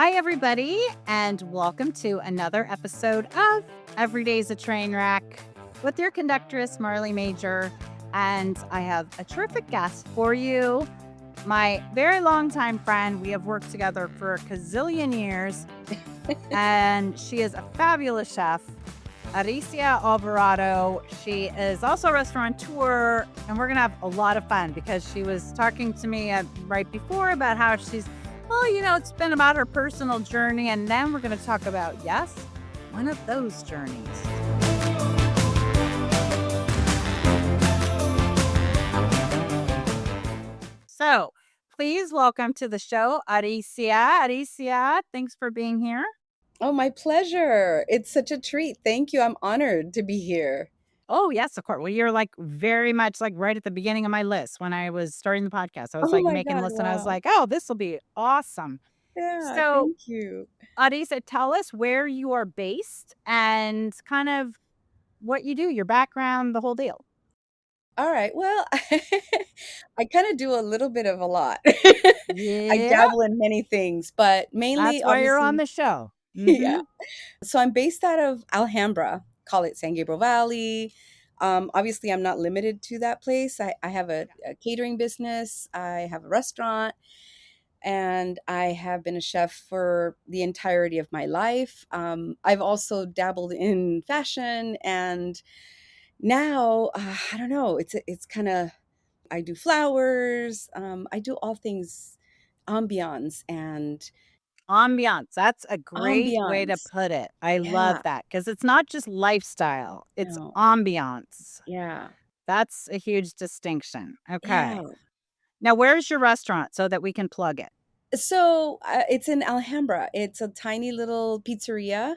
Hi, everybody, and welcome to another episode of Every Day's a Train Wreck with your conductress, Marley Major. And I have a terrific guest for you, my very longtime friend. We have worked together for a gazillion years, and she is a fabulous chef, Aricia Alvarado. She is also a restaurateur, and we're going to have a lot of fun because she was talking to me right before about how she's, it's been about her personal journey. And then we're going to talk about, yes, one of those journeys. So please welcome to the show, Aricia. Aricia, thanks for being here. Oh, my pleasure. It's such a treat. Thank you. I'm honored to be here. Oh, yes, of course. Well, you're very much right at the beginning of my list when I was starting the podcast. I was Oh my making a God, list and I was wow. like, oh, this will be awesome. Yeah, So, thank you. Arisa, tell us where you are based and kind of what you do, your background, the whole deal. All right. Well, I kind of do a little bit of a lot. I Yeah, dabble in many things, but mainly, that's why you're on obviously, the show. yeah. So I'm based out of Alhambra, call it San Gabriel Valley. Obviously, I'm not limited to that place. I have a catering business, I have a restaurant, and I have been a chef for the entirety of my life. I've also dabbled in fashion, and now I don't know. It's kind of, I do flowers. I do all things ambiance and Ambiance. That's a great way to ambiance. put it. I love Yeah. that because it's not just lifestyle, it's No. ambiance. Yeah. That's a huge distinction. Okay. Yeah. Now, where's your restaurant so that we can plug it? So it's in Alhambra. It's a tiny little pizzeria.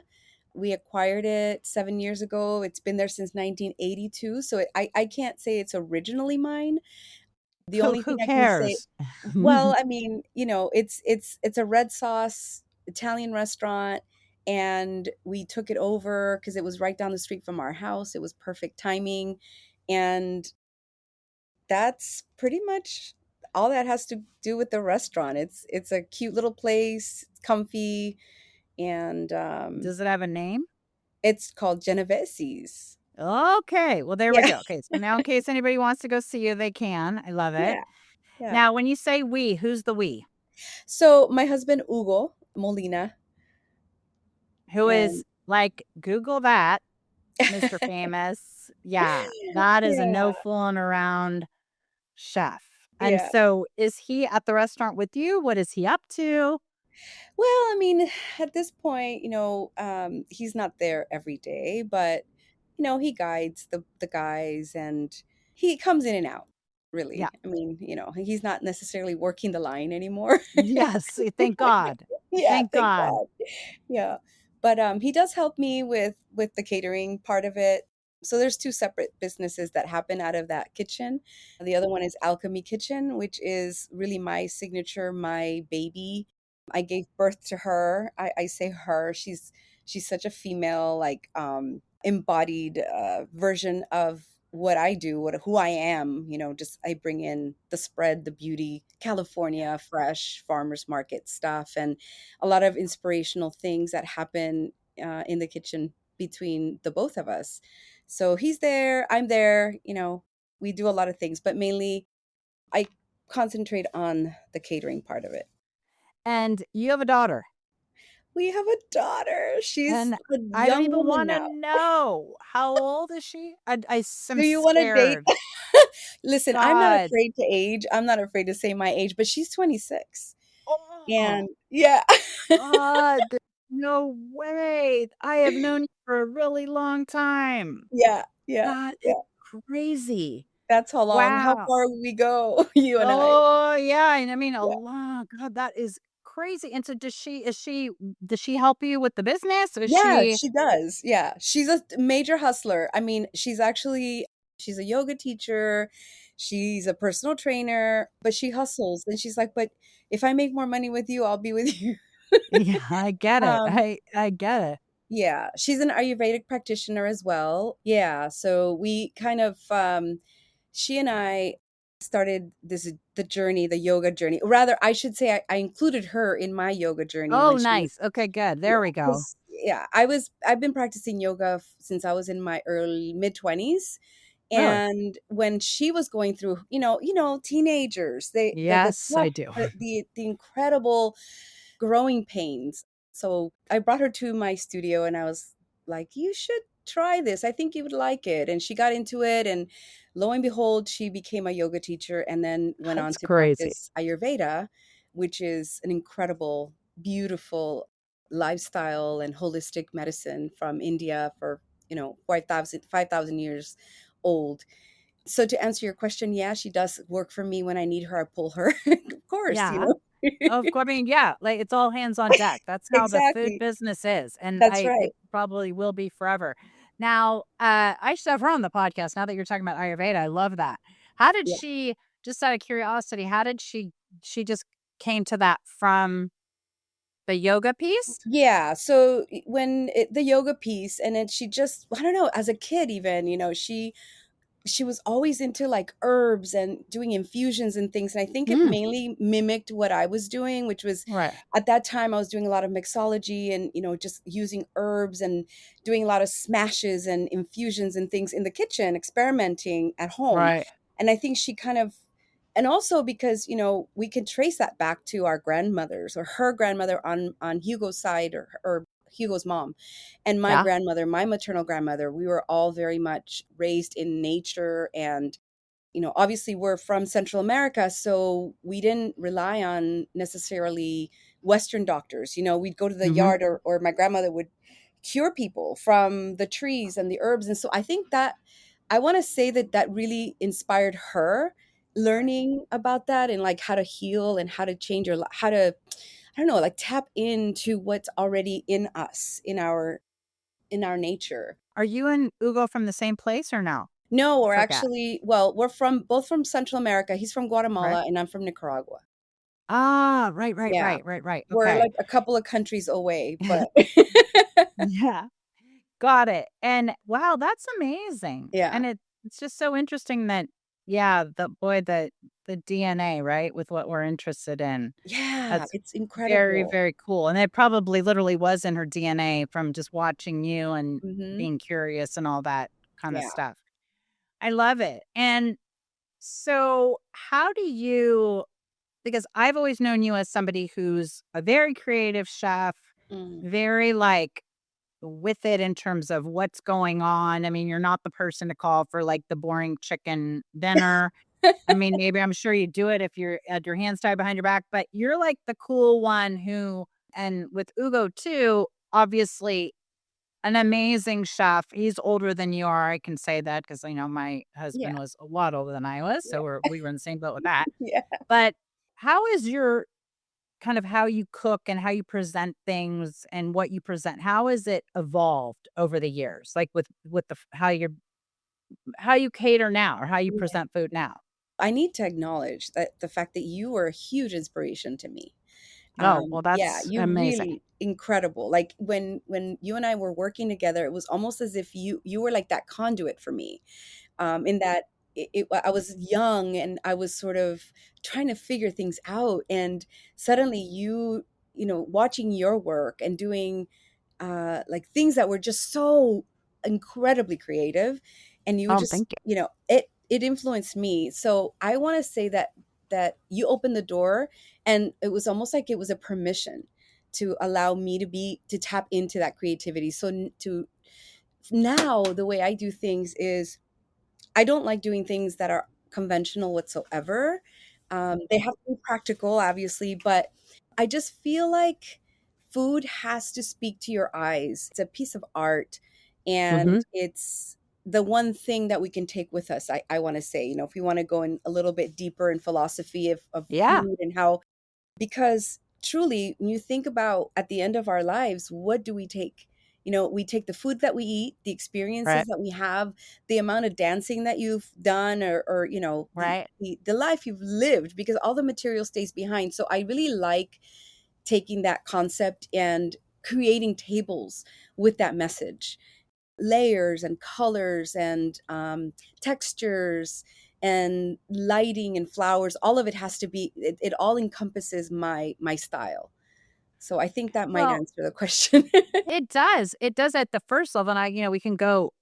We acquired it 7 years ago. It's been there since 1982. So I can't say it's originally mine. The only thing Who I can say, cares? well, I mean, it's a red sauce Italian restaurant, and we took it over because it was right down the street from our house. It was perfect timing, and that's pretty much all that has to do with the restaurant. It's a cute little place, it's comfy, and Does it have a name? it's called Genovese's. Okay. Well, there we Yeah, go. Okay. So now in case anybody wants to go see you, they can. I love it. yeah, yeah. Now, when you say we, who's the we? So my husband Hugo Molina, Who is and Google that, Mr. Famous. Yeah. That is a no yeah, fooling around chef. And yeah. so is he at the restaurant with you? What is he up to? Well, I mean, at this point, he's not there every day, but he guides the guys, and he comes in and out, Yeah. really. I mean, he's not necessarily working the line anymore. Yes. Thank God. Yeah, Thank thank God. God. Yeah. But he does help me with the catering part of it. So there's two separate businesses that happen out of that kitchen. The other one is Alchemy Kitchen, which is really my signature, my baby. I gave birth to her. I say her. She's such a female, embodied version of what I do, who I am. Just I bring in the spread, the beauty, California, fresh farmers market stuff, and a lot of inspirational things that happen in the kitchen between the both of us. So he's there, I'm there. We do a lot of things, but mainly I concentrate on the catering part of it. And you have a daughter. We have a daughter. She's And a I don't young even woman want to now. know. How old is she? I'm Do you want to date? scared. Listen, I'm not God. afraid to age. I'm not afraid to say my age, but she's 26. Oh, And yeah. God. There's no way. I have known you for a really long time. Yeah, yeah, That is yeah. crazy. That's how Wow. far we go, you and I. Oh, yeah. And I mean, a Yeah. lot. God, that is crazy. And so does she help you with the business? Or is Yeah, she, she does. Yeah. She's a major hustler. I mean, she's a yoga teacher. She's a personal trainer, but she hustles, and she's like, "But if I make more money with you, I'll be with you." yeah, I get it. Um, I get it. yeah, she's an Ayurvedic practitioner as well. Yeah, so we kind of she and I started the journey, the yoga journey. Rather, I should say I included her in my yoga journey Oh, when she was, nice. Okay, good. yeah, There we go. 'cause yeah, I've been practicing yoga since I was in my early mid-20s. Really? And when she was going through, teenagers, the Yes, I tough, do. the incredible growing pains. So I brought her to my studio and I was like, you should try this. I think you would like it. And she got into it. And lo and behold, she became a yoga teacher and then went on That's to crazy. practice Ayurveda, which is an incredible, beautiful lifestyle and holistic medicine from India for, 5,000 years old. So to answer your question, yeah, she does work for me when I need her. I pull her, of course, Yeah. Of course, I mean, yeah, like it's all hands on deck. That's how the food Exactly. business is, and That's right. it probably will be forever. Now, I should have her on the podcast. Now that you're talking about Ayurveda, I love that. How did Yeah. she? Just out of curiosity, how did she? She just came to that from the yoga piece, Yeah, so the yoga piece, and then she just, I don't know, as a kid even, she was always into like herbs and doing infusions and things, and I think it mm, mainly mimicked what I was doing, which was right? at that time I was doing a lot of mixology and just using herbs and doing a lot of smashes and infusions and things in the kitchen, experimenting at home. Right. And I think she kind of, and also because we can trace that back to our grandmothers or her grandmother on Hugo's side, or Hugo's mom, and my Yeah. grandmother, my maternal grandmother. We were all very much raised in nature, and obviously we're from Central America, so we didn't rely on necessarily Western doctors. We'd go to the Hmm. yard, or my grandmother would cure people from the trees and the herbs. And so I think that I want to say that that really inspired her, learning about that and like how to heal and how to change how to, I don't know, like tap into what's already in us, in our nature. Are you and Ugo from the same place or no? No, I we're forget. actually, well, we're from both from Central America. He's from Right. Guatemala and I'm from Nicaragua. Ah, right, right, Yeah. right, right, right. We're Okay. like a couple of countries away, but Yeah. Got it, and wow, that's amazing, yeah. and it's just so interesting that yeah, the DNA, right, with what we're interested in. Yeah, That's it's very, incredible. very cool, and it probably literally was in her DNA from just watching you and Mhm. being curious and all that kinda Yeah. stuff. I love it, and so how do you because I've always known you as somebody who's a very creative chef, Mm. very, like, with it in terms of what's going on. I mean, you're not the person to call for like the boring chicken dinner. I mean, maybe I'm sure you do it if you're had your hands tied behind your back, but you're like the cool one who, and with Ugo too, obviously an amazing chef. He's older than you are. I can say that because my Yeah. husband was a lot older than I was, so Yeah. we were in the same boat with that. Yeah. But how is your kind of how you cook and how you present things and what you present, how has it evolved over the years? Like with the how you cater now or how you Yeah. present food now? I need to acknowledge that the fact that you were a huge inspiration to me. Oh, well, Yeah, that's you amazing. really incredible. Like when you and I were working together, it was almost as if you were like that conduit for me. In that I was young and I was sort of trying to figure things out, and suddenly watching your work and doing like things that were just so incredibly creative, and you would Oh, just thank you. it influenced me. So I want to say that you opened the door, and it was almost like it was a permission to allow me to tap into that creativity. So to now the way I do things is I don't like doing things that are conventional whatsoever. They have to be practical, obviously, but I just feel like food has to speak to your eyes. It's a piece of art, and Mhm. it's the one thing that we can take with us. I want to say, if we want to go in a little bit deeper in philosophy of Yeah, food and how, because truly, when you think about at the end of our lives, what do we take? We take the food that we eat, the experiences right, that we have, the amount of dancing that you've done, or right. the life you've lived, because all the material stays behind. So I really like taking that concept and creating tables with that message, layers and colors and textures. and lighting and flowers, all of it has to be, it all encompasses my style. So I think that might Well, answer the question. it does. It does at the first level, and we can go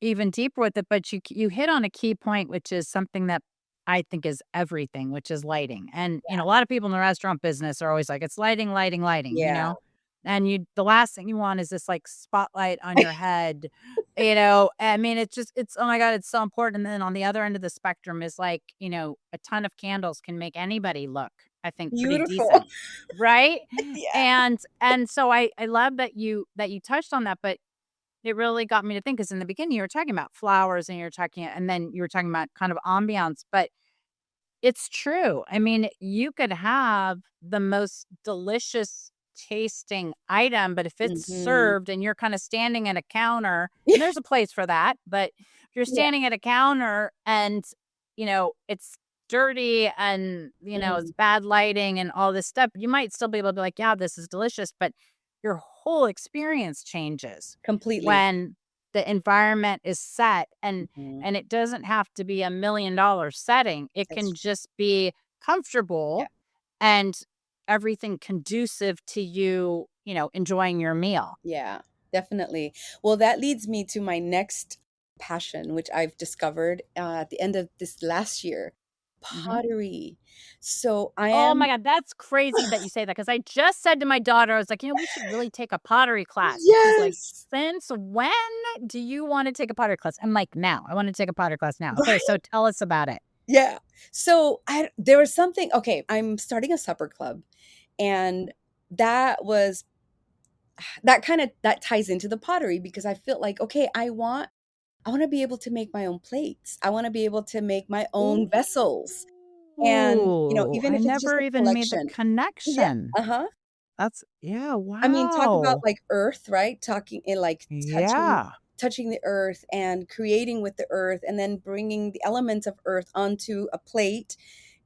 even deeper with it, but you hit on a key point, which is something that I think is everything, which is lighting. And, a lot of people in the restaurant business are always like, it's lighting, lighting, lighting, Yeah. And the last thing you want is this like spotlight on your head. I mean, it's oh my God, it's so important. And then on the other end of the spectrum is like, a ton of candles can make anybody look, I think, pretty Beautiful. decent. Right. Yeah. And so I love that you touched on that, but it really got me to think, because in the beginning you were talking about flowers and then you were talking about kind of ambiance, but it's true. I mean, you could have the most delicious tasting item, but if it's Mhm. served and you're kind of standing at a counter, and Yeah. there's a place for that, but if you're Yeah. standing at a counter and, it's dirty and, it's Mhm. bad lighting and all this stuff, you might still be able to be like, yeah, this is delicious, but your whole experience changes Completely. when the environment is set, Mhm. and it doesn't have to be $1 million setting. It That's can just be Yeah. comfortable and everything conducive to you, enjoying your meal. Yeah, definitely. Well, that leads me to my next passion, which I've discovered at the end of this last year, Mhm. pottery. So I Oh my am God, that's crazy that you say that, because I just said to my daughter, I was like, we should really take a pottery class. And she's like, Yes. since when do you want to take a pottery class? I'm like, now. I want to take a pottery class now. Okay, Right? so tell us about it. Yeah. So there was something, okay, I'm starting a supper club, and that was that ties into the pottery, because I feel like, okay, I want to be able to make my own plates. I want to be able to make my own vessels. And, Ooh, even I if it's just never a even made the collection. Yeah, connection. uh-huh. Yeah, I mean, talk about, wow. like, earth, right? Talking in, like, Yeah. touching the earth and creating with the earth, and then bringing the elements of earth onto a plate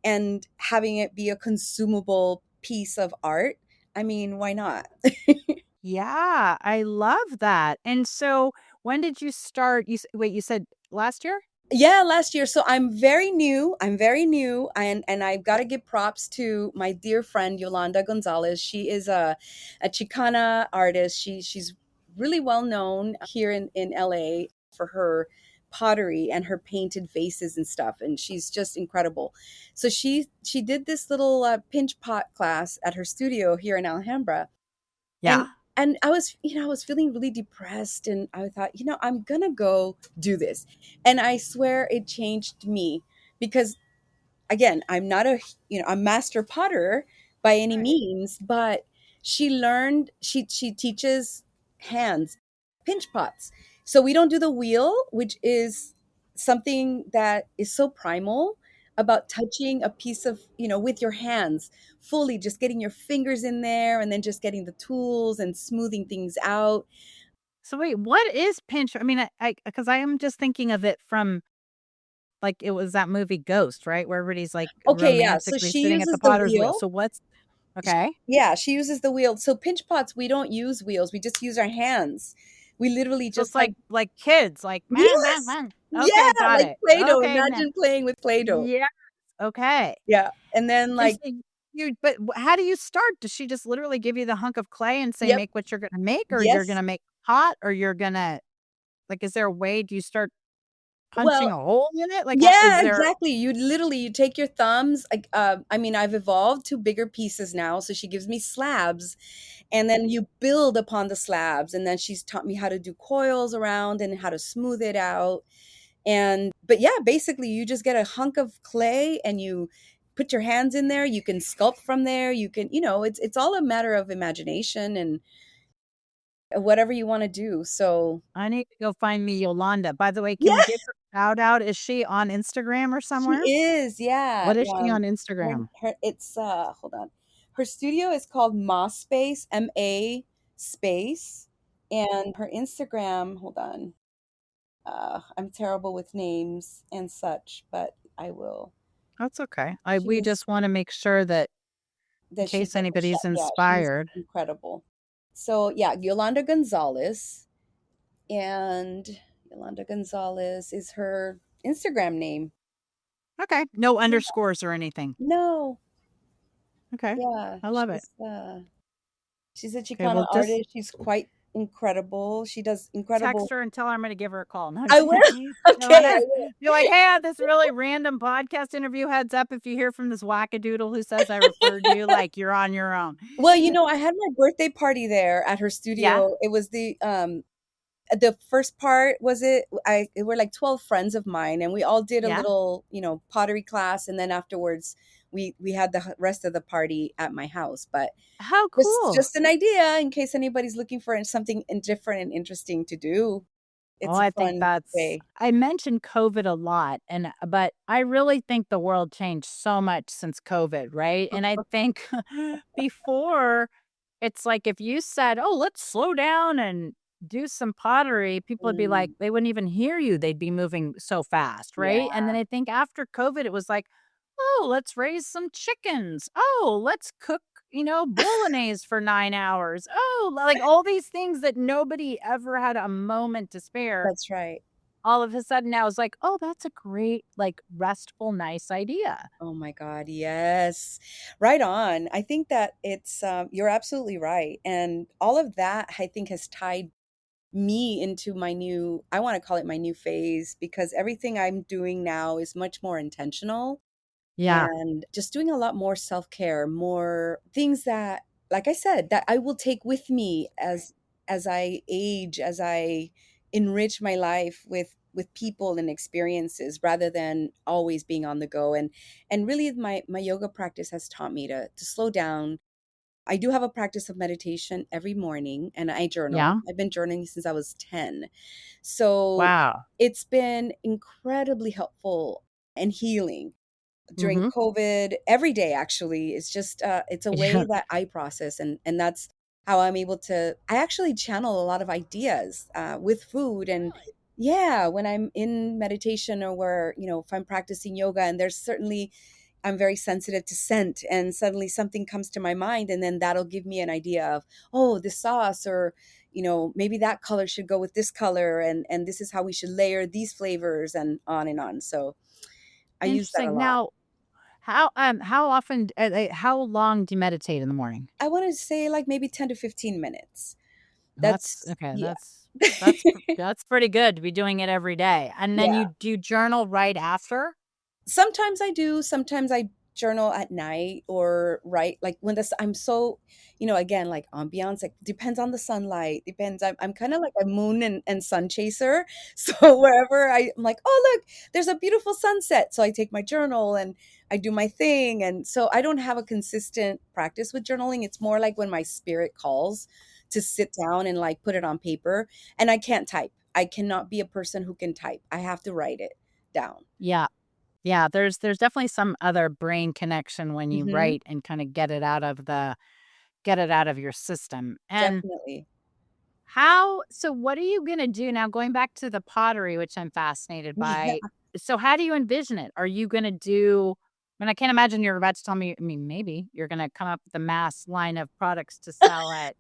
and having it be a consumable piece of art. I mean, why not? Yeah, I love that. And so when did you start? Wait, you said last year? Yeah, last year. So I'm very new. I'm very new, and I've got to give props to my dear friend Yolanda Gonzalez. She is a Chicana artist. She's really well known here in LA for her pottery and her painted vases and stuff, and she's just incredible. So she did this little pinch pot class at her studio here in Alhambra, Yeah. and I was feeling really depressed, and I thought, I'm gonna go do this. And I swear it changed me, because again, I'm not a master potter by any Right. means, but she teaches hands pinch pots. So we don't do the wheel, which is something that is so primal about touching a piece of, with your hands fully, just getting your fingers in there and then just getting the tools and smoothing things out. So wait, what is pinch? I mean, because I am just thinking of it from, like, it was that movie Ghost, right? Where everybody's like Okay, yeah. So romantically she sitting at the uses the potter's wheel. wheel. So what's okay? Yeah, she uses the wheel. So pinch pots, we don't use wheels. We just use our hands. We literally So just it's like kids, like man, man, yes. man. Okay, Yeah, got like it. Play-Doh. Okay, now. Imagine playing with Play-Doh. Yes. Okay. Yeah. And then And so like, how do you start? Does she just literally give you the hunk of clay and say, yep, make what you're gonna make, or you're yes. gonna make hot, or you're gonna like, is there a way? Do you start punching Well, a hole in it? Like, is yeah, there exactly. You take your thumbs. Like, I mean, I've evolved to bigger pieces now. So she gives me slabs, and then you build upon the slabs. And then she's taught me how to do coils around and how to smooth it out. But yeah, basically you just get a hunk of clay and you put your hands in there. You can sculpt from there. You can, it's all a matter of imagination and whatever you want to do. So I need to go find me Yolanda. By the way, can we yeah, give her a shout out? Is she on Instagram or she somewhere? is. Yeah. What is she on Her, Instagram? her, it's, hold on. Her studio is called Ma Space, MA space. And her Instagram, hold on. I'm terrible with names and such, but I will. That's okay. We She's just wanna make sure that in that she's case like a chef. anybody's Yeah, she's inspired. incredible. So yeah, and Yolanda Gonzalez is her Instagram name. Okay. No Yeah. underscores or anything. No. Okay. Yeah. I love it. She's a Okay. Chicana Well, just artist. She's quite incredible. She does text incredible. her and tell her I'm going to give her a call. No, I'm I just will. kidding. You want Okay, I to will. be like, hey, I have this really random podcast interview. Heads up if you hear from this wackadoodle who says I referred you, like you're on your own. Well, I had my birthday party there at her Yeah. studio. It was the first part was it were like 12 friends of mine, and we all did a Yeah. little, pottery class, and then afterwards we had the rest of the party at my house. But How just cool. just an idea in case anybody's looking for something different and interesting to do. Oh, It's a I think fun that's way. I mentioned COVID a lot but I really think the world changed so much since COVID, right? And I think before it's like if you said, "Oh, let's slow down and do some pottery," people would be like, Mm, they wouldn't even hear you. They'd be moving so fast, right? yeah, And then I think after COVID, it was like, "Oh, let's raise some chickens. Oh, let's cook, Bolognese for 9 hours. Oh," like all these things that nobody ever had a moment to spare. that's right. All of a sudden now it's like, "Oh, that's a great, like, restful, nice idea." Oh my God, yes. Right on. I think that you're absolutely right. And all of that, I think, has tied me into I want to call it my new phase, because everything I'm doing now is much more intentional Yeah. and just doing a lot more self-care, more things that, like I said, that I will take with me as I age, as I enrich my life with people and experiences, rather than always being on the go. And really my yoga practice has taught me to slow down. I do have a practice of meditation every morning, and I journal. Yeah. I've been journaling since I was 10. So Wow. it's been incredibly helpful and healing during Mhm. COVID. Every day actually is just it's a way Yeah. that I process, and that's how I'm able to I actually channel a lot of ideas with food. And Really? yeah, when I'm in meditation, or where, if I'm practicing yoga, and there's certainly I'm very sensitive to scent, and suddenly something comes to my mind, and then that'll give me an idea of, oh, this sauce, or maybe that color should go with this color, and this is how we should layer these flavors, and on and on. So I use that a Interesting. lot. Now, how often, how long do you meditate in the morning? I want to say like maybe 10 to 15 minutes. That's That's okay, yeah. that's pretty good to be doing it every day, and then Yeah. you do you journal right after? Sometimes I do, sometimes I journal at night, or right like when I'm so, again, like ambiance, like depends on the sunlight, depends. I'm kind of like a moon and sun chaser. So wherever I'm like, oh look, there's a beautiful sunset. So I take my journal and I do my thing. And so I don't have a consistent practice with journaling. It's more like when my spirit calls to sit down and like put it on paper. And I can't type. I cannot be a person who can type. I have to write it down. Yeah. Yeah, there's definitely some other brain connection when you Hmm. write and kinda get it out of your system, and Definitely. what are you gonna do now going back to the pottery, which I'm fascinated by. Yeah. So how do you envision it? Are you gonna do I mean, I can't imagine you're about to tell me I mean, maybe you're gonna come up with a mass line of products to sell at,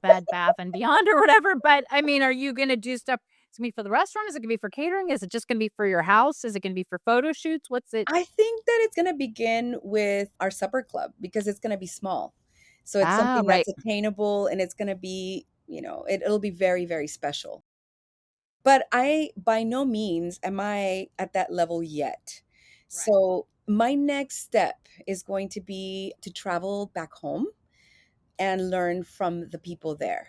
Bed Bath& and Beyond or whatever, but, I mean, are you gonna do stuff it's gonna be for the restaurant? Is it gonna be for catering? Is it just gonna be for your house? Is it gonna be for photo shoots? What's it I think that it's gonna begin with our supper club, because it's gonna be small. So it's Ah, something right. that's attainable, and it's gonna be, it'll be very, very special. But I by no means am I at that level yet. Right. So my next step is going to be to travel back home and learn from the people there,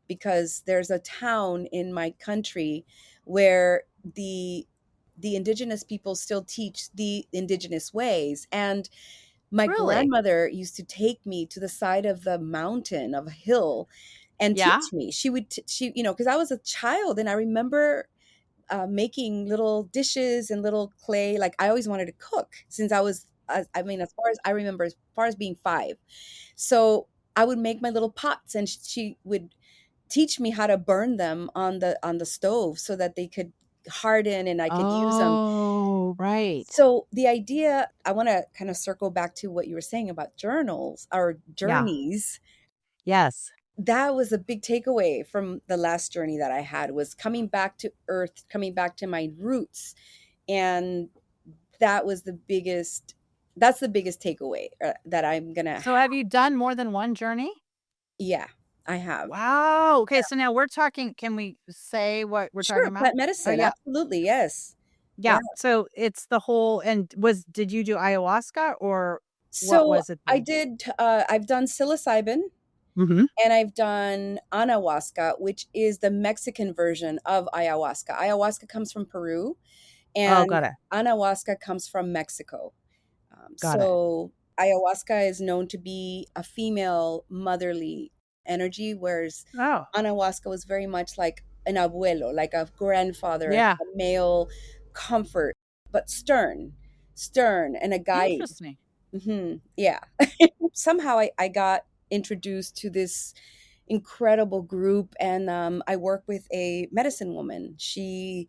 because there's a town in my country where the indigenous people still teach the indigenous ways. And my Really? grandmother used to take me to the side of the mountain, of a hill, and Yeah? teach me. She would she because I was a child, and I remember making little dishes and little clay. Like I always wanted to cook since I mean, as far as I remember, as far as being 5. So I would make my little pots, and she would teach me how to burn them on the stove so that they could harden and I could use them. Oh, right. So the idea, I want to kind of circle back to what you were saying about journals or Yeah. journeys. Yes. That was a big takeaway from the last journey that I had, was coming back to earth, coming back to my roots, and that was the biggest, that's the biggest takeaway that I'm gonna, So have you done more than one journey? yeah, I have. Wow. Okay, so now we're talking, can we say what we're talking Sure, about? plant Oh, medicine, yeah. absolutely, yes. Yeah. Yeah. So it's the whole, and did you do ayahuasca or what So was it I then? did, I've done psilocybin Mhm. and I've done anahuasca, which is the Mexican version of ayahuasca. Ayahuasca comes from Peru Oh, and got it. anahuasca comes from Mexico. Got it. So ayahuasca is known to be a female motherly energy, whereas Oh, anahuasca was very much like an abuelo, like a grandfather, yeah. a male comfort, but stern and a guide. Interesting. Yeah. Somehow I got introduced to this incredible group, and I work with a medicine woman. She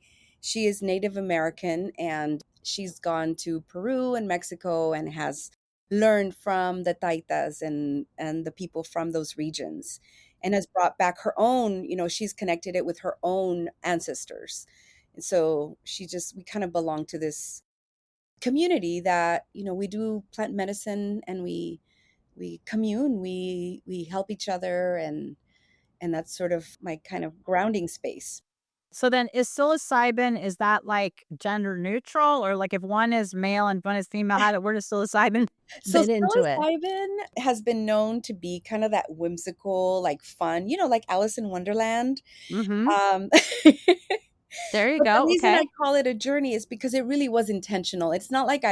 is Native American, and she's gone to Peru and Mexico and has learned from the Taitas and the people from those regions, and has brought back her own, she's connected it with her own ancestors. And so we kind of belong to this community that, we do plant medicine, and we commune, we help each other, and that's sort of my kind of grounding space. So then is psilocybin, is that like gender neutral, or like if one is male and one is female, where does psilocybin So fit into it? psilocybin has been known to be kind of that whimsical, like fun, like Alice in Wonderland. Mhm. Um, There you but the go. reason I Okay. call it a journey is because it really was intentional. It's not like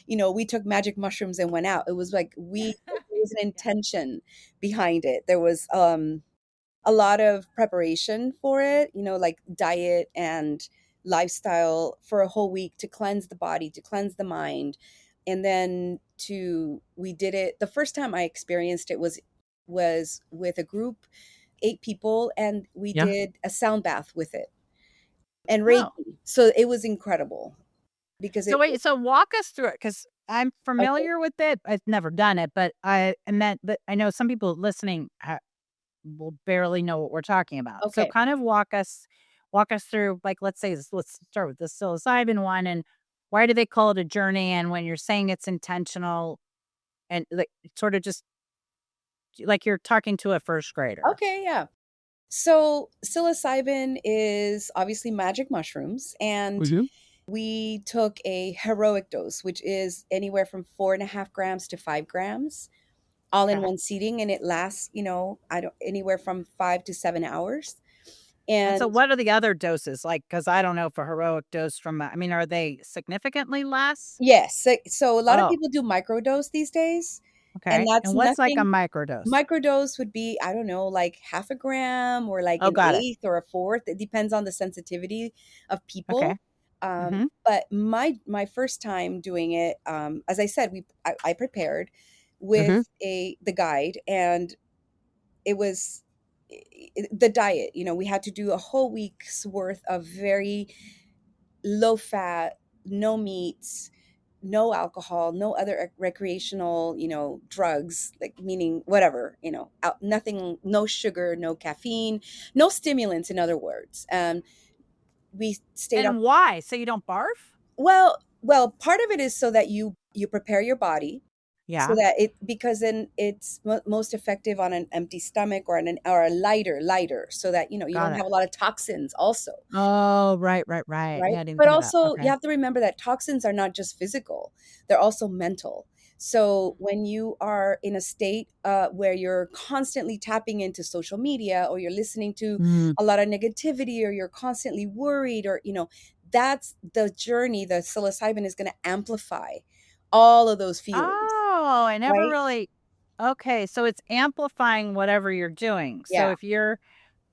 we took magic mushrooms and went out. It was like there was an Yeah. intention behind it. There was a lot of preparation for it, like diet and lifestyle for a whole week to cleanse the body, to cleanse the mind. And then we did it. The first time I experienced it was with a group, 8 people, and we Yeah. did a sound bath with it and Oh. Reiki. So it was incredible because So it wait, so walk us through it, because I'm okay. familiar with it. I've never done it, but I know some people listening will barely know what we're talking about. So Okay. kind of walk us through, like, let's say let's start with the psilocybin one, and why do they call it a journey? And when you're saying it's intentional, and like sort of just like you're talking to a first grader. Okay, yeah. So psilocybin is obviously magic mushrooms, and Mhm. we took a heroic dose, which is anywhere from 4.5 grams to 5 grams, all in Okay. one seating, and it lasts, I don't anywhere from 5 to 7 hours. And so And what are the other doses like? Because I don't know if a heroic dose I mean, are they significantly less? yes, so a lot of Oh, people do microdose these days, and okay. that's And what's like a nothing. microdose? Microdose would be, I don't know, like half a gram or like Oh, an got it. eighth or a fourth. It depends on the sensitivity of Okay. people. Mhm. But my first time doing it, as I said, I prepared with Mhm. the guide, and it was the diet. We had to do a whole week's worth of very low fat, no meats, no alcohol, no other recreational, drugs, like meaning whatever, nothing, no sugar, no caffeine, no stimulants, in other words. We stayed up. And why? So you don't barf? Well, part of it is so that you prepare your body, so Yeah, that because then it's most effective on an empty stomach or a lighter, so that you got don't it. have a lot of toxins also. Oh, right, right, right. Right? Yeah, I didn't But think of that. also, you Okay. have to remember that toxins are not just physical, they're also mental. So when you are in a state where you're constantly tapping into social media, or you're listening to Mm. a lot of negativity, or you're constantly worried, or that's the journey. The psilocybin is going to amplify all of those feelings, Oh, I never right? really. Okay, so it's amplifying whatever you're doing. So Yeah. if you're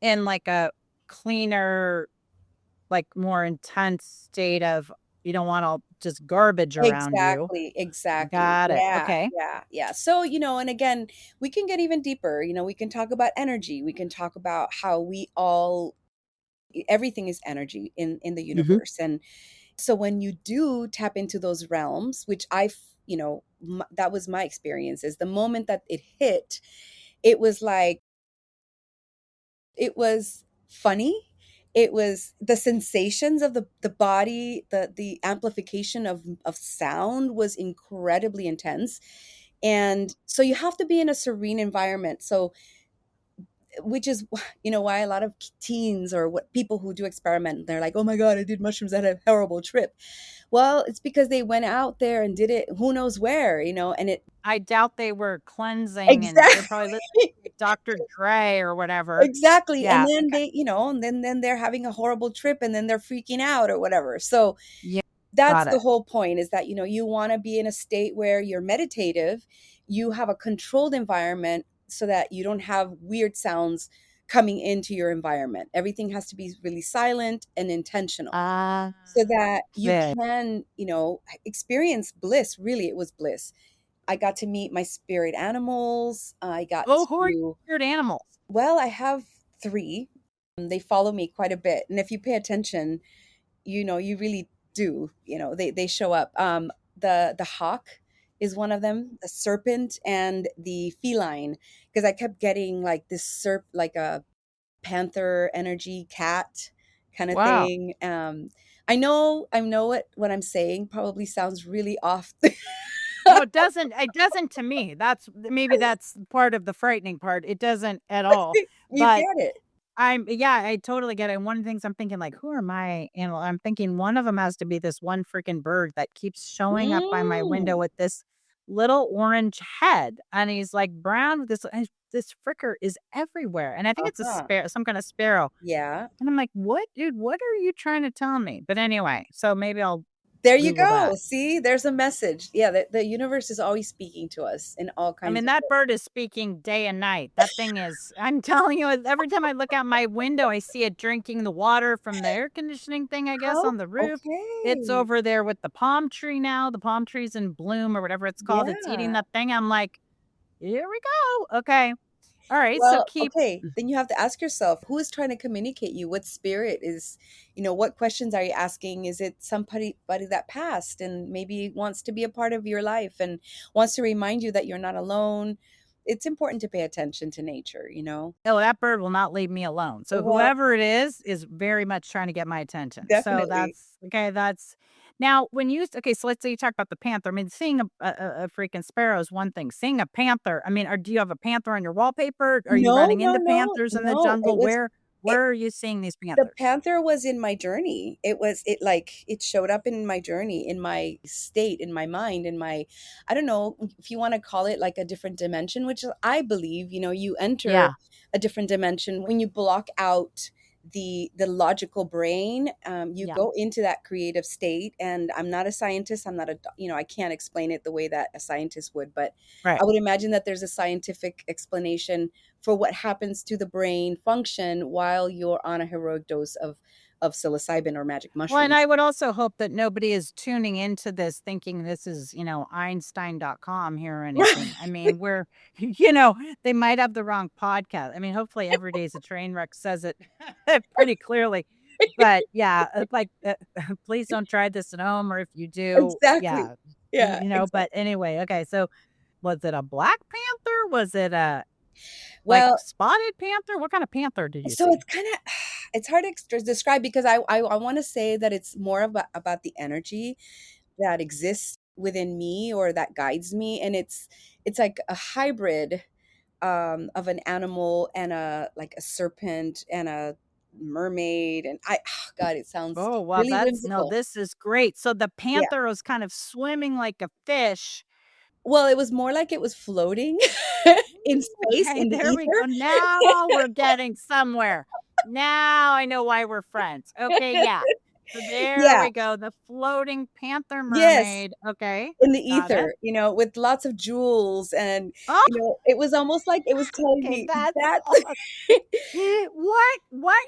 in like a cleaner, like more intense state of you don't want all just garbage around you. Exactly, exactly. Got it. Yeah, Okay. yeah, yeah. So, and again, we can get even deeper. We can talk about energy. We can talk about how everything is energy in the Mhm. universe. And so when you do tap into those realms, which that was my experience, is the moment that it hit, it was like, it was funny. It was the sensations of the body, the amplification of sound was incredibly intense. And so you have to be in a serene environment. So which is why a lot of teens or what people who do experiment, they're like, oh my god, I did mushrooms, I had a horrible trip. Well, it's because they went out there and did it who knows where, and it I doubt they were cleansing, and they're exactly. probably listening to Dr. Dre or whatever. Exactly. And Yeah, then okay. and then they're having a horrible trip and then they're freaking out or whatever. So Yeah, that's got the it. whole point, is that you want to be in a state where you're meditative, you have a controlled environment so that you don't have weird sounds coming into your environment. Everything has to be really silent and intentional Ah, so that you good. can, experience bliss. Really, it was bliss. I got to meet my spirit animals. I got Oh, who are your to, weird animals? well, I have three. They follow me quite a bit. And if you pay attention, you really do, they show up. The hawk is one of them, the serpent, and the feline, because I kept getting like this like a panther energy cat kind of Wow. thing. I know what I'm saying probably sounds really off. No, it doesn't to me. That's part of the frightening part. It doesn't at all. You But get it. yeah, I totally get it. And one of the things I'm thinking, like, who are my animal? I'm thinking one of them has to be this one freaking bird that keeps showing up by my window Mm. with this little orange head, and he's like brown with this fricker is everywhere, and I think it's a Uh-huh. sparrow, some kind of sparrow. Yeah. And I'm like, what, dude? What are you trying to tell me? But anyway, so maybe I'll There you Google go. that. See, there's a message. Yeah, the universe is always speaking to us in all I kinds mean, of that ways. bird is speaking day and night. That thing is, I'm telling you, every time I look out my window, I see it drinking the water from the air conditioning thing, I guess, How on the roof. It's okay. over there with the palm tree now. The palm tree's in bloom or whatever it's called. It's eating Yeah. that thing. I'm like, here we go. Okay. All right. So Well, keep, okay, then you have to ask yourself, who is trying to communicate you? What spirit is, what questions are you asking? Is it somebody that passed and maybe wants to be a part of your life and wants to remind you that you're not alone? It's important to pay attention to nature. oh, that bird will not leave me alone. So Well, whoever it is very much trying to get my attention. So definitely. that's okay. That's now when you okay. So let's say you talk about the panther. I mean, seeing a freaking sparrow is one thing. Seeing a panther. I mean, do you have a panther on your wallpaper? Are you No, running no, into no, panthers in the no. It jungle? was it, Where are you seeing these the panthers? panther was in my journey. It showed up in my journey, in my state, in my mind, in my, I don't know if you want to call it like a different dimension, which I believe, you enter Yeah, a different dimension when you block out the logical brain. You yeah, go into that creative state. And I'm not a scientist. I'm not I can't explain it the way that a scientist would, but right. I would imagine that there's a scientific explanation for what happens to the brain function while you're on a heroic dose of psilocybin or magic Well, and I mushrooms. would also hope that nobody is tuning into this thinking this is, Einstein.com here or anything. I mean, they might have the wrong podcast. I mean, hopefully every day's a train wreck says it pretty clearly. But yeah, please don't try this at home, or if you do, Exactly. yeah, Yeah, but exactly. anyway, okay. So was it a black panther? Was it a like Well, spotted panther? What kind of panther did you so see? it's kind of it's hard to describe because I want to say that it's more about the energy that exists within me or that guides me, and it's like a hybrid of an animal and a serpent and a mermaid, and God, it sounds Oh, well, really whimsical. this is great. So the Yeah. panther was kind of swimming like a fish. Well, it was more like it was floating in space, Okay, in the there we ether. go. Now we're getting somewhere. Now I know why we're friends. Okay, yeah. So there Yeah. we go. The floating panther Yes, mermaid. Okay, in the got it. ether, with lots of jewels, and Oh, it was almost like it was telling okay, me that's that. awesome. What?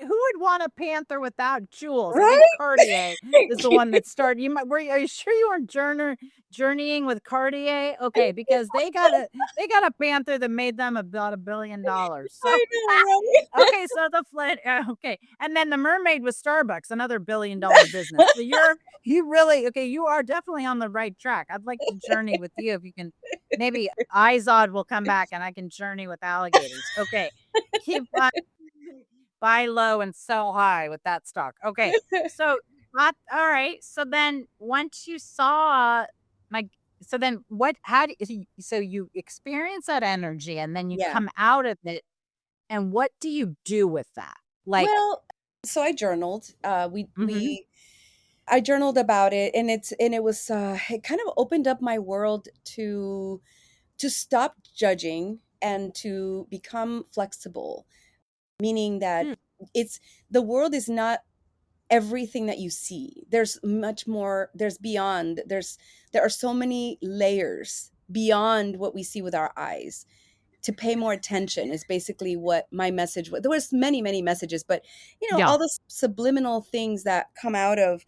Who would want a panther without jewels? I think Right? Cartier is the one that started. Are you sure you weren't journeying with Cartier? Okay, because they got a panther that made them about $1 billion. So I know, right? okay, so the flood. Okay, and then the mermaid was Starbucks, another $1 billion business. So you really okay. You are definitely on the right track. I'd like to journey with you if you can. Maybe Izod will come back and I can journey with alligators. Okay, keep on. buy low and sell high with that stock. Okay. So, all right. So then once you saw my, so then what, how do you, so you experience that energy and then you Yeah. come out of it and what do you do with that? Like, Well, so I journaled. mhm. I journaled about it, and it was it kind of opened up my world to stop judging and to become flexible, meaning that Hmm. it's the world is not everything that you see. There's much more, there's beyond, there are so many layers beyond what we see with our eyes. To pay more attention is basically what my message was. There was many messages, but Yeah. all the subliminal things that come out of,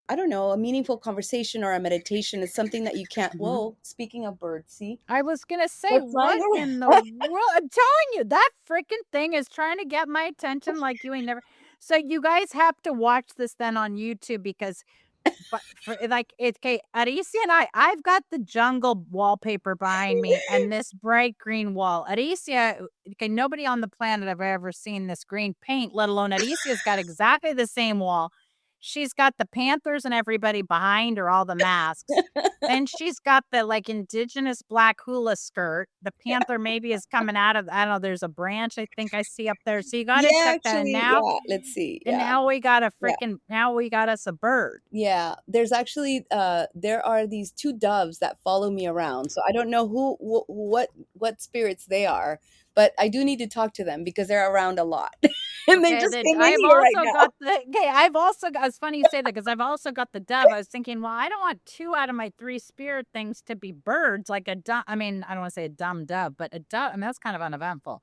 I don't know, a meaningful conversation or a meditation is something that you can't. Mhm. Whoa, speaking of birds, see, I was gonna say, they're flying what in the around. world? I'm telling you, that freaking thing is trying to get my attention like you ain't never. So you guys have to watch this then on YouTube because, but for like it's okay, Aricia and I've got the jungle wallpaper behind me and this bright green wall. Aricia, okay, nobody on the planet I've ever seen this green paint, let alone Aricia's got exactly the same wall. She's got the Panthers and everybody behind her, all the masks. Then she's got the, like, indigenous black hula skirt. The panther maybe is coming out of I don't know, there's a branch I think I see up there. So you gotta Yeah, check that, actually, yeah. Let's see. and Yeah. now we got a Yeah. freaking now we got us a bird. Yeah, there's actually there are these two doves that follow me around. So I don't know what spirits they are, but I do need to talk to them because they're around a lot. And they Okay, just then came in I've here right also now. got the okay, I've also got it's funny you say that because I've also got the dove. I was thinking, well, I don't want 2 out of my 3 spirit things to be birds, like a dumb I mean, I don't wanna say a dumb dove, but a dove I mean, that's kind of uneventful.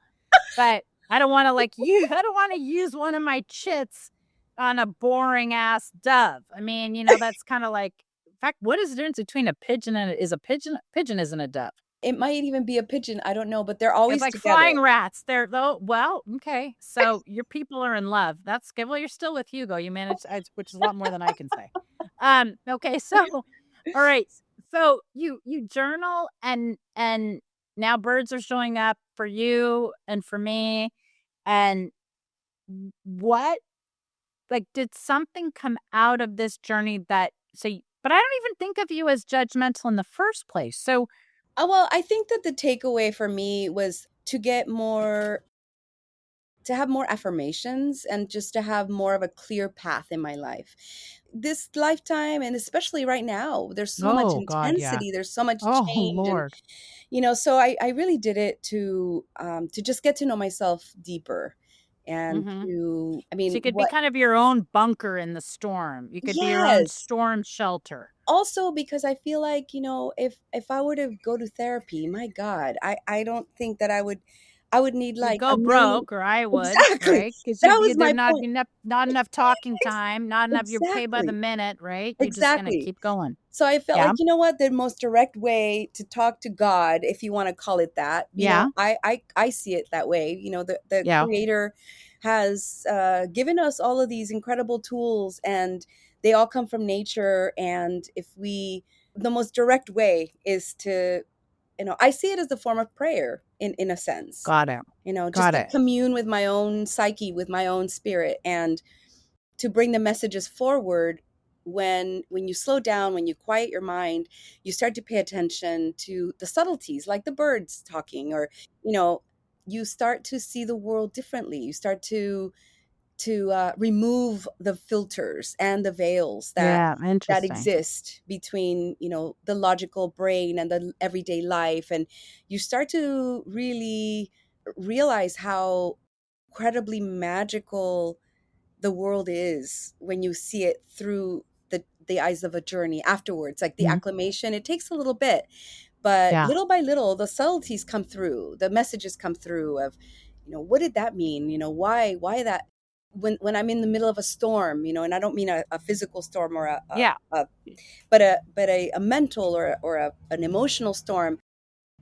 But I don't wanna, like, you I don't wanna use one of my chits on a boring ass dove. I mean, that's kinda like in fact, what is the difference between a pigeon and a is a pigeon isn't a dove. It might even be a pigeon, I don't know, but they're It's always like together. flying rats. They're though well, okay. So your people are in love. That's good. Well, you're still with Hugo. You managed, which is a lot more than I can say. Okay. So, all right. So you journal and now birds are showing up for you and for me. And what like did something come out of this journey that so? But I don't even think of you as judgmental in the first place. So Well, I think that the takeaway for me was to have more affirmations and just to have more of a clear path in my life. This lifetime, and especially right now, there's so much oh God, yeah. intensity, there's so much Oh change, and Lord. so I really did it to just get to know myself deeper, and Mm-hmm. to, I So mean, you could be what. kind of your own bunker in the storm. You could be your own Yes. storm shelter. Also, because I feel like, if I were to go to therapy, my God, I don't think that I would need You'd like a go million. broke, or I would, Exactly. right? Because That you'd be was there my not point. enough, not enough talking Ex- time, not enough. You're paid by the Exactly. minute, right? You're just gonna Exactly. keep going. So I felt Yeah, like, the most direct way to talk to God, if you want to call it that, yeah, I see it that way. The yeah, Creator has given us all of these incredible tools, and they all come from nature. And the most direct way is to, I see it as a form of prayer in a sense, got it, just got to it. commune with my own psyche, with my own spirit, and to bring the messages forward. When you slow down, when you quiet your mind, you start to pay attention to the subtleties, like the birds talking, or you know you start to see the world differently. You start to remove the filters and the veils Yeah, that interesting. exist between, the logical brain and the everyday life, and you start to really realize how incredibly magical the world is when you see it through the eyes of a journey afterwards. Like the Mhm. acclimation, it takes a little bit, but Yeah, little by little the subtleties come through, the messages come through of, what did that mean, why that, when I'm in the middle of a storm, and I don't mean a physical storm, or yeah, a mental, or an emotional storm.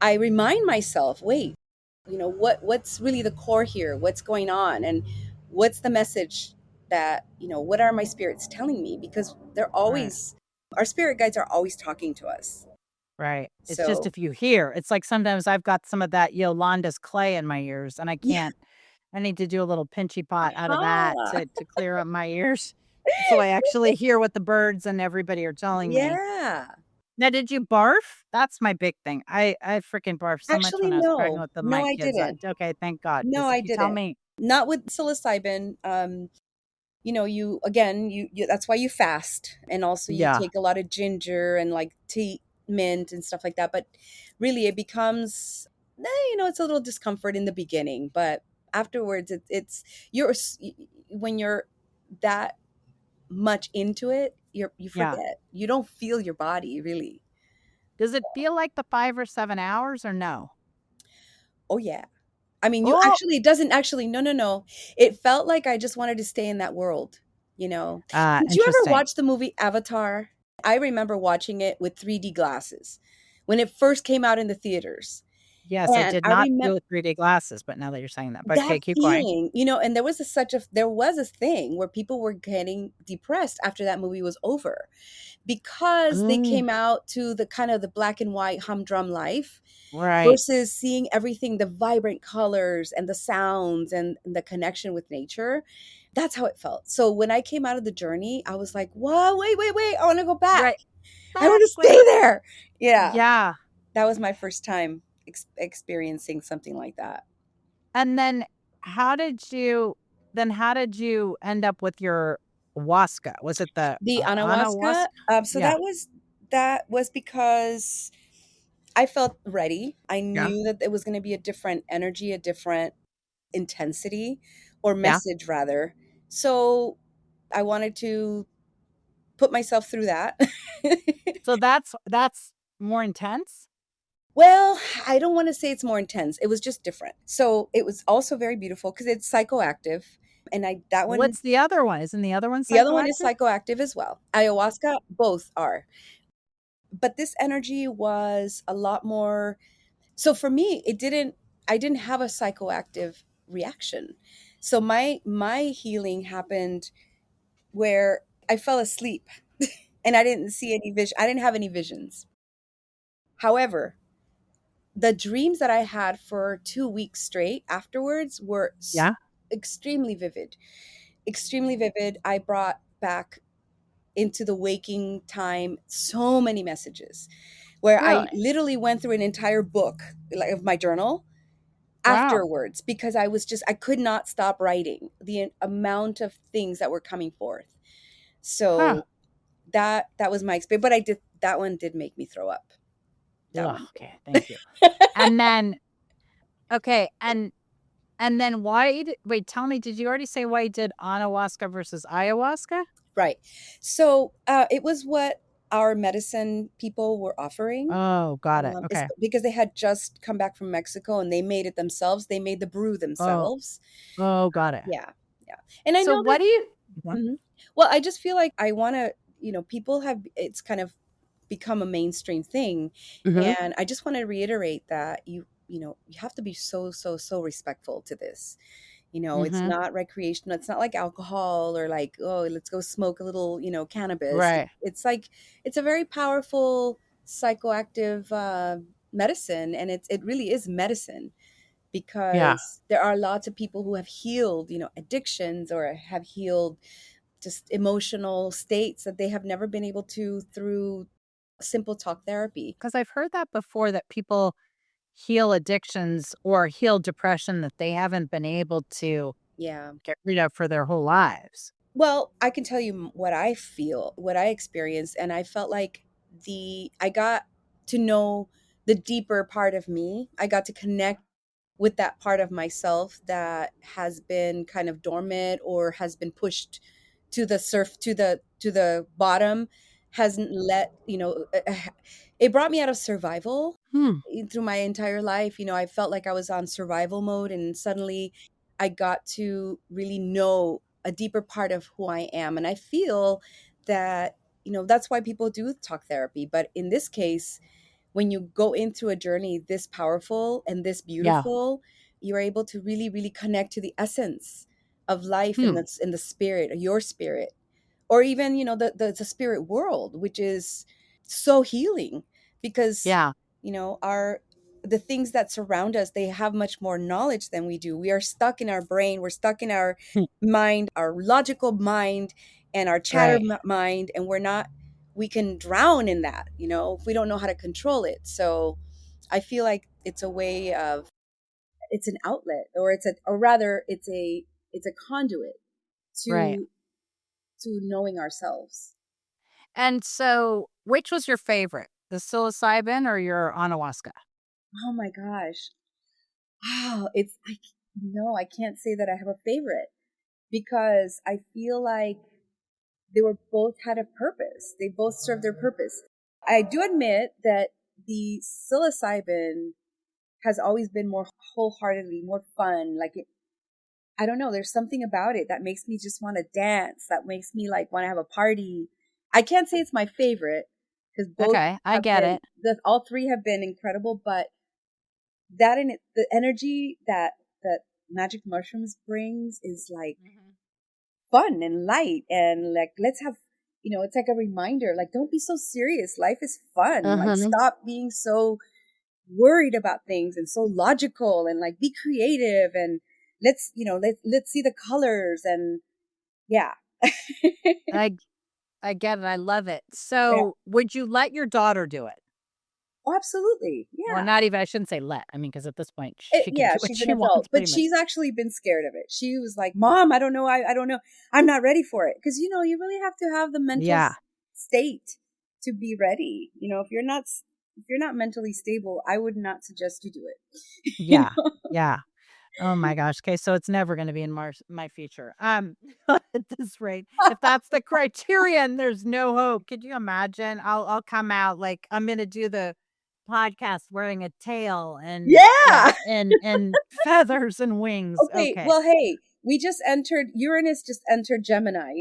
I remind myself, wait, what's really the core here? What's going on? And what's the message that, what are my spirits telling me? Because right, our spirit guides are always talking to us. right. It's just So, if you hear, it's like sometimes I've got some of that Yolanda's clay in my ears, and I yeah, can't. I need to do a little pinchy pot out of that Aha. to clear up my ears so I actually hear what the birds and everybody are telling me. Yeah. Now, did you barf? That's my big thing. I freaking barfed so much Actually, when I was pregnant no. with No, my I kids. didn't. Okay, thank God. No, Because if I you tell didn't. me, Not with psilocybin. You again, you that's why you fast, and also you yeah, take a lot of ginger and like tea, mint and stuff like that. But really, it becomes, it's a little discomfort in the beginning, but afterwards, it's you're when you're that much into it, you yeah. forget. You don't feel your body really. Does it feel like the 5 or 7 hours or no? Oh yeah. I mean, you Oh, actually it doesn't actually no, no, no. It felt like I just wanted to stay in that world, you know? Did you ever interesting. watch the movie Avatar? I remember watching it with 3D glasses when it first came out in the theaters. Yes, I And did I not do remember with 3D glasses, but now that you're saying that, but that okay, keep going. feeling, and there was a thing where people were getting depressed after that movie was over because they Mm, came out to the kind of the black and white humdrum life right. versus seeing everything, the vibrant colors and the sounds and the connection with nature. That's how it felt. So when I came out of the journey, I was like, "Whoa, wait, wait, wait! I want to go back. Right. I want Back to with stay there." Yeah, yeah. that was my first time experiencing something like that. And then how did you end up with your Huasca? Was it the, The Anahuasca? ayahuasca. So Yeah. that was because I felt ready. I Yeah. knew that it was going to be a different energy, a different intensity or Yeah. message rather. So I wanted to put myself through that. So that's more intense? Well, I don't want to say it's more intense. It was just different. So it was also very beautiful because it's psychoactive. And I that one What's the other one? Isn't the other one the other one is psychoactive? psychoactive as well. Ayahuasca, both are. But this energy was a lot more. So for me, I didn't have a psychoactive reaction. So my healing happened where I fell asleep and I didn't see any vision. I didn't have any visions. However, the dreams that I had for 2 weeks straight afterwards were Yeah. extremely vivid. Extremely vivid. I brought back into the waking time so many messages where I Really? literally went through an entire book like of my journal Wow. afterwards because I could not stop writing the amount of things that were coming forth. Huh. So that was my experience, but I did that one did make me throw up. That Ugh, one okay, did. thank you. And then okay, and then wait, tell me, did you already say why you did Anahuasca versus ayahuasca? Right. So it was what our medicine people were offering. Oh, got it. It's Okay. because they had just come back from Mexico and they made it themselves. They made the brew Oh, themselves. oh, got it. Yeah, yeah. And I So know what that. do you Mhm. Mhm. Well, I just feel like I want to. People have it's kind of become a mainstream thing, Mhm. and I just want to reiterate that you have to be so so so respectful to this. It's Mhm. not recreational. It's not like alcohol or like, oh, let's go smoke a little, cannabis. Right. It's like it's a very powerful psychoactive medicine, and it really is medicine Yeah. because there are lots of people who have healed, addictions or have healed just emotional states that they have never been able to through simple talk therapy. Because I've heard that before that people heal addictions or heal depression that they haven't been able to Yeah. get rid of for their whole lives. Well, I can tell you what I feel, what I experienced, and I felt like I got to know the deeper part of me. I got to connect with that part of myself that has been kind of dormant or has been pushed to the to the bottom, hasn't let, it brought me out of survival Hmm. through my entire life. I felt like I was on survival mode, and suddenly I got to really know a deeper part of who I am. And I feel that, that's why people do talk therapy. But in this case, when you go into a journey this powerful and this Yeah. beautiful, you're able to really, really connect to the essence of life Hmm. in the spirit, your spirit, or even, the spirit world, which is so healing because, Yeah. our the things that surround us, they have much more knowledge than we do. We are stuck in our brain, we're stuck in our mind, our logical mind, and our chatter Right. mind, and we can drown in that, if we don't know how to control it. So I feel like it's a way of, it's an outlet, or rather it's a conduit Right. to knowing ourselves. And so, which was your favorite, the psilocybin or your ayahuasca? Oh my gosh. Wow. No, I can't say that I have a favorite, because I feel like they were both had a purpose. They both served their purpose. I do admit that the psilocybin has always been more wholeheartedly, more fun. Like I don't know, there's something about it that makes me just want to dance, that makes me like want to have a party. I can't say it's my favorite, because Okay, I get it. all three have been incredible, but that in it, the energy that magic mushrooms brings is like Mhm. fun and light, and like, let's have, it's like a reminder, like, don't be so serious, life is fun, like, Uh-huh. stop being so worried about things and so logical, and like, be creative, and let's see the colors, and yeah. I I get it. I love it. Yeah. So, would you let your daughter do it? Oh, absolutely. Well, Yeah. not even, I shouldn't say let. I mean, because at this point, she can Yeah, do what she's an she adult, wants but pretty much. she's actually been scared of it. She was like, "Mom, I don't know. I don't know. I'm not ready for it." Because you really have to have the mental Yeah. state to be ready. If you're not mentally stable, I would not suggest you do it. you Yeah. know? Yeah. Oh my gosh. Okay, so it's never gonna be in my future. At this rate, if that's the criterion, there's no hope. Could you imagine? I'll come out like I'm gonna do the podcast wearing a tail and Yeah. and feathers and wings. Okay. Okay. Well, hey, Uranus just entered Gemini.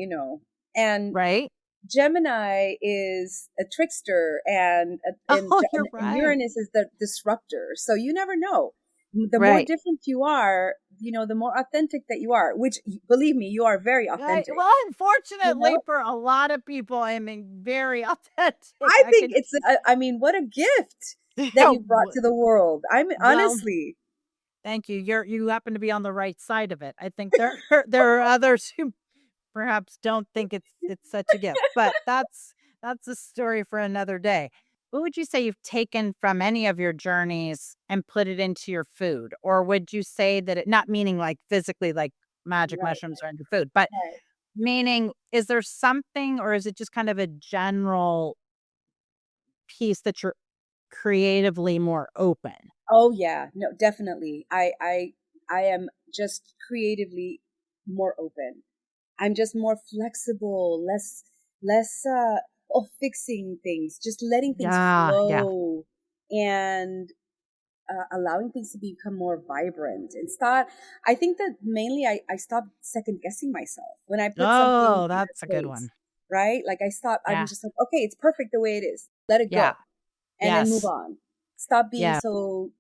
And Right? Gemini is a trickster, Oh, you're and right. Uranus is the disruptor. So you never know. The more Right. different you are, the more authentic that you are, which, believe me, you are very Right. authentic. Well, You unfortunately know, for a lot of people, I mean, very authentic. I I think can I mean, what a gift that you brought to the world. I mean, well, honestly. thank you. You happen to be on the right side of it. I think there are others who perhaps don't think it's such a gift, but that's a story for another day. What would you say you've taken from any of your journeys and put it into your food? Or would you say that it, not meaning like physically like magic Right, mushrooms are in your food, but right. meaning is there something or is it just kind of a general piece that you're creatively more open? Oh yeah, no, definitely. I am just creatively more open. I'm just more flexible, less of fixing things, just letting things Yeah, yeah. flow, and allowing things to become more vibrant and start. I think that mainly I stopped second guessing myself when I put something Oh, in a that's a good place, one. right? Like, I stopped. I'm Yeah. just like, okay, it's perfect the way it is. Let it Yeah. go, and then move Yes. on. Stop being Yeah. so,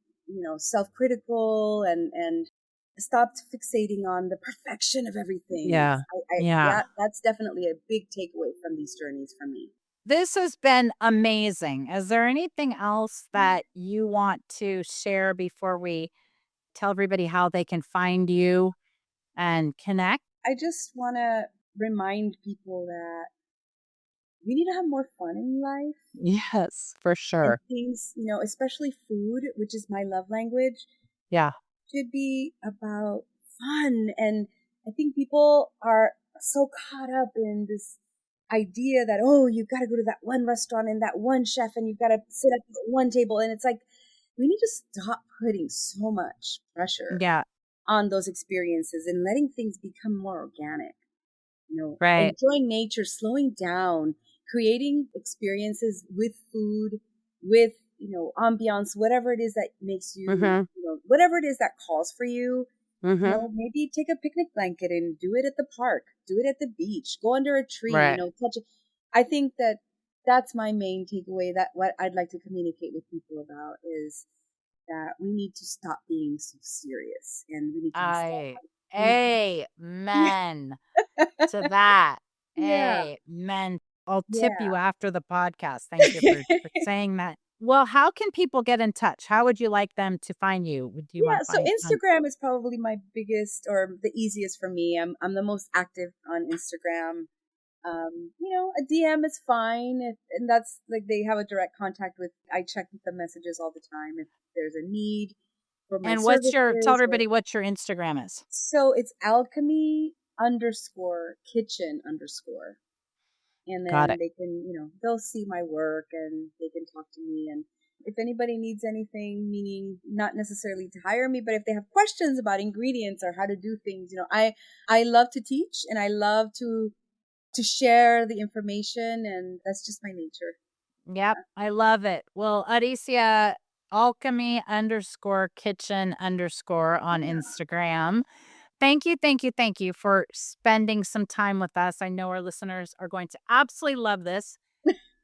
self-critical, and stopped fixating on the perfection of everything. Yeah. Yeah. That's definitely a big takeaway from these journeys for me. This has been amazing. Is there anything else that you want to share before we tell everybody how they can find you and connect? I just want to remind people that we need to have more fun in life, Yes, for and sure. things, especially food, which is my love language, Yeah. should be about fun. And I think people are so caught up in this idea that, oh, you've got to go to that one restaurant and that one chef, and you've got to sit at that one table. And it's like, we need to stop putting so much pressure Yeah. on those experiences and letting things become more organic. Right. Enjoying nature, slowing down, creating experiences with food, with, ambiance, whatever it is that makes you, Mhm. whatever it is that calls for you. Mhm. Maybe take a picnic blanket and do it at the park, do it at the beach, go under a tree, Right. touch it. I think that that's my main takeaway, that what I'd like to communicate with people about is that we need to stop being so serious, and we need to stop. I We need amen to that. yeah, Amen. I'll tip yeah. you after the podcast. Thank you for saying that. Well, how can people get in touch? How would you like them to find you? Would you Yeah, want to so find Instagram is probably my biggest or the easiest for me. I'm the most active on Instagram. A DM is fine, and that's like they have a direct contact with. I check the messages all the time if there's a need for my and what's your tell services. everybody what your Instagram is? So it's alchemy underscore kitchen underscore. And Got then it. they can, they'll see my work and they can talk to me. And if anybody needs anything, meaning not necessarily to hire me, but if they have questions about ingredients or how to do things, I love to teach and I love to share the information, and that's just my nature. Yep, I love it. Well, Aricia, alchemy underscore kitchen underscore on Yeah. Instagram. Thank you, thank you, thank you for spending some time with us. I know our listeners are going to absolutely love this.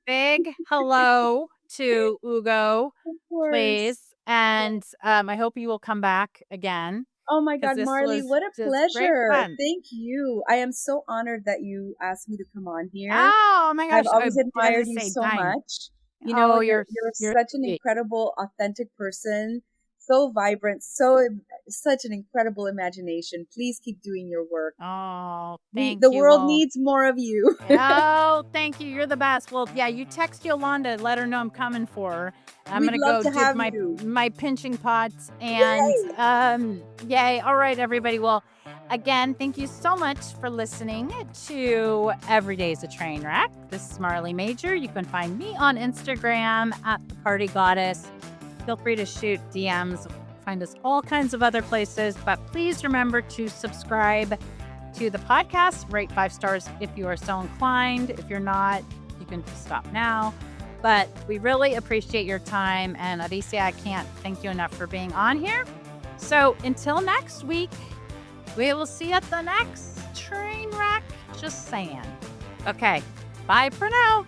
Big hello to Ugo, Of course. please. And I hope you will come back again Oh my because God, this Marley, was what a just great pleasure. fun. Thank you. I am so honored that you asked me to come on here. Oh my I've gosh, I always had to admired you say so time. much. Oh, You're you're such an sweet. incredible, authentic person, so vibrant, such an incredible imagination. Please keep doing your work. Oh, The thank you. world Well, needs more of you. oh, thank you. You're the best. Well, yeah, you text Yolanda, let her know I'm coming for her. I'm We'd gonna love go to dip have my you. pinching pots and Yay! yay. All right, everybody. Well, again, thank you so much for listening to Every Day's a Train Wreck. This is Marley Major. You can find me on Instagram at the Party Goddess. Feel free to shoot DMs. Find us all kinds of other places, but please remember to subscribe to the podcast. Rate 5 stars if you are so inclined. If you're not, you can stop now. But we really appreciate your time. And Aricia, I can't thank you enough for being on here. So until next week, we will see you at the next train wreck. Just saying. Okay. Bye for now.